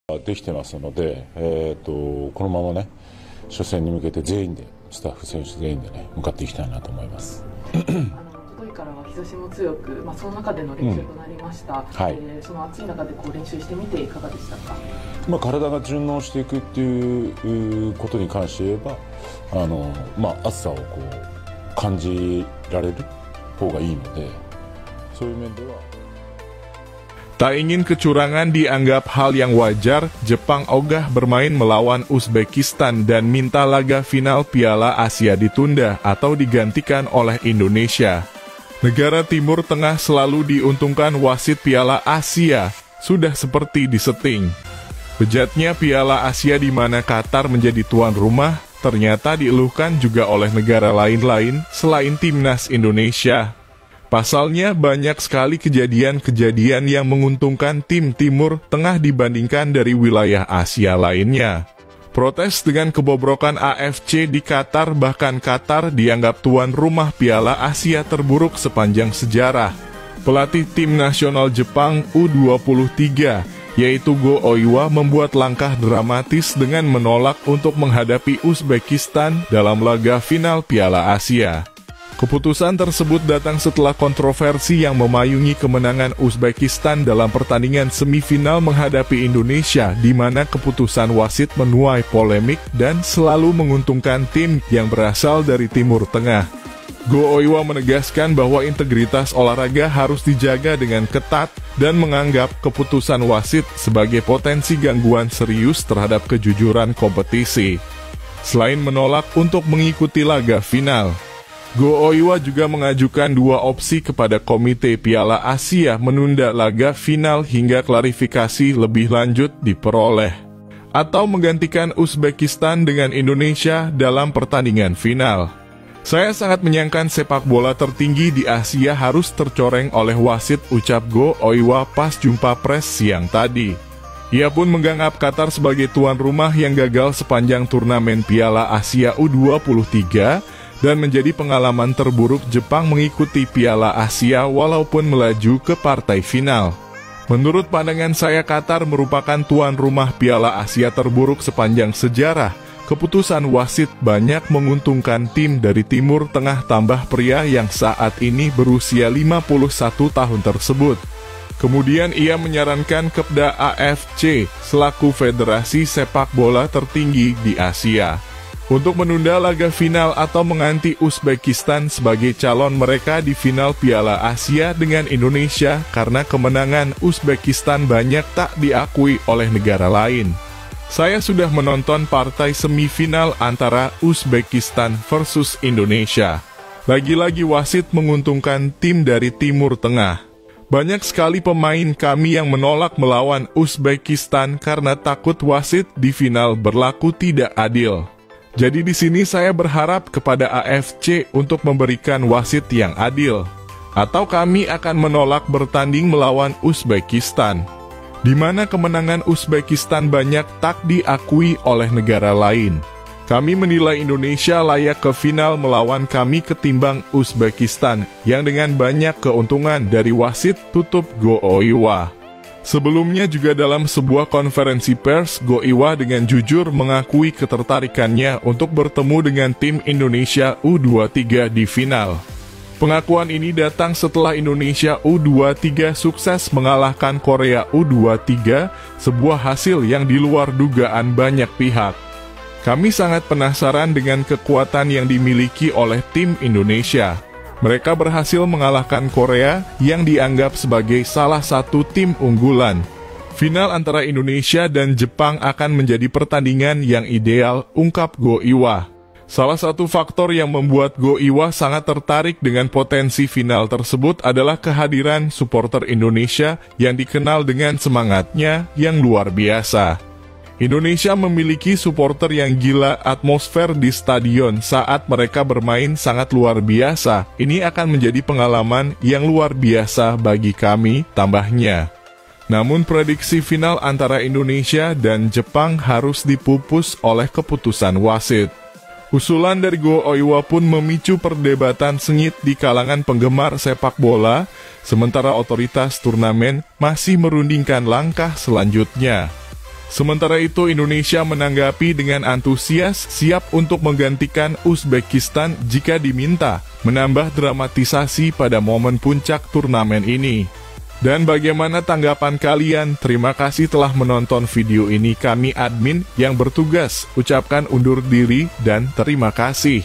できてますので、このままね、初戦に向けて全員で、スタッフ、選手全員でね、向かっていきたいなと思います。一昨日からは日差しも強く、その中での練習となりました。はい、その暑い中で練習してみていかがでしたか？体が順応していくっていうことに関して言えば、暑さを感じられる方がいいので、そういう面では。Tak ingin kecurangan dianggap hal yang wajar, Jepang ogah bermain melawan Uzbekistan dan minta laga final Piala Asia ditunda atau digantikan oleh Indonesia. Negara Timur Tengah selalu diuntungkan wasit Piala Asia, sudah seperti disetting. Bejatnya Piala Asia di mana Qatar menjadi tuan rumah, ternyata dieluhkan juga oleh negara lain-lain selain timnas Indonesia. Pasalnya banyak sekali kejadian-kejadian yang menguntungkan tim Timur Tengah dibandingkan dari wilayah Asia lainnya. Protes dengan kebobrokan AFC di Qatar, bahkan Qatar dianggap tuan rumah Piala Asia terburuk sepanjang sejarah. Pelatih tim nasional Jepang U23, yaitu Go Oiwa, membuat langkah dramatis dengan menolak untuk menghadapi Uzbekistan dalam laga final Piala Asia. Keputusan tersebut datang setelah kontroversi yang memayungi kemenangan Uzbekistan dalam pertandingan semifinal menghadapi Indonesia, di mana keputusan wasit menuai polemik dan selalu menguntungkan tim yang berasal dari Timur Tengah. Go Oiwa menegaskan bahwa integritas olahraga harus dijaga dengan ketat dan menganggap keputusan wasit sebagai potensi gangguan serius terhadap kejujuran kompetisi. Selain menolak untuk mengikuti laga final, Go Oiwa juga mengajukan dua opsi kepada Komite Piala Asia menunda laga final hingga klarifikasi lebih lanjut diperoleh, atau menggantikan Uzbekistan dengan Indonesia dalam pertandingan final. Saya sangat menyayangkan sepak bola tertinggi di Asia harus tercoreng oleh wasit, ucap Go Oiwa pas jumpa pers siang tadi. Ia pun menganggap Qatar sebagai tuan rumah yang gagal sepanjang turnamen Piala Asia U23 dan menjadi pengalaman terburuk Jepang mengikuti Piala Asia walaupun melaju ke partai final. Menurut pandangan saya, Qatar merupakan tuan rumah Piala Asia terburuk sepanjang sejarah. Keputusan wasit banyak menguntungkan tim dari Timur Tengah tambah pria yang saat ini berusia 51 tahun tersebut. Kemudian ia menyarankan kepada AFC selaku federasi sepak bola tertinggi di Asia untuk menunda laga final atau mengganti Uzbekistan sebagai calon mereka di final Piala Asia dengan Indonesia karena kemenangan Uzbekistan banyak tak diakui oleh negara lain. Saya sudah menonton partai semifinal antara Uzbekistan versus Indonesia. Lagi-lagi wasit menguntungkan tim dari Timur Tengah. Banyak sekali pemain kami yang menolak melawan Uzbekistan karena takut wasit di final berlaku tidak adil. Jadi di sini saya berharap kepada AFC untuk memberikan wasit yang adil, atau kami akan menolak bertanding melawan Uzbekistan, di mana kemenangan Uzbekistan banyak tak diakui oleh negara lain. Kami menilai Indonesia layak ke final melawan kami ketimbang Uzbekistan, yang dengan banyak keuntungan dari wasit, tutup Go Oiwa. Sebelumnya juga dalam sebuah konferensi pers, Go Oiwa dengan jujur mengakui ketertarikannya untuk bertemu dengan tim Indonesia U23 di final. Pengakuan ini datang setelah Indonesia U23 sukses mengalahkan Korea U23, sebuah hasil yang di luar dugaan banyak pihak. Kami sangat penasaran dengan kekuatan yang dimiliki oleh tim Indonesia. Mereka berhasil mengalahkan Korea yang dianggap sebagai salah satu tim unggulan. Final antara Indonesia dan Jepang akan menjadi pertandingan yang ideal, ungkap Go Oiwa. Salah satu faktor yang membuat Go Oiwa sangat tertarik dengan potensi final tersebut adalah kehadiran supporter Indonesia yang dikenal dengan semangatnya yang luar biasa. Indonesia memiliki supporter yang gila, atmosfer di stadion saat mereka bermain sangat luar biasa. Ini akan menjadi pengalaman yang luar biasa bagi kami, tambahnya. Namun prediksi final antara Indonesia dan Jepang harus dipupus oleh keputusan wasit. Usulan dari Go Oiwa pun memicu perdebatan sengit di kalangan penggemar sepak bola, sementara otoritas turnamen masih merundingkan langkah selanjutnya. Sementara itu, Indonesia menanggapi dengan antusias siap untuk menggantikan Uzbekistan jika diminta, menambah dramatisasi pada momen puncak turnamen ini. Dan bagaimana tanggapan kalian? Terima kasih telah menonton video ini. Kami admin yang bertugas ucapkan undur diri dan terima kasih.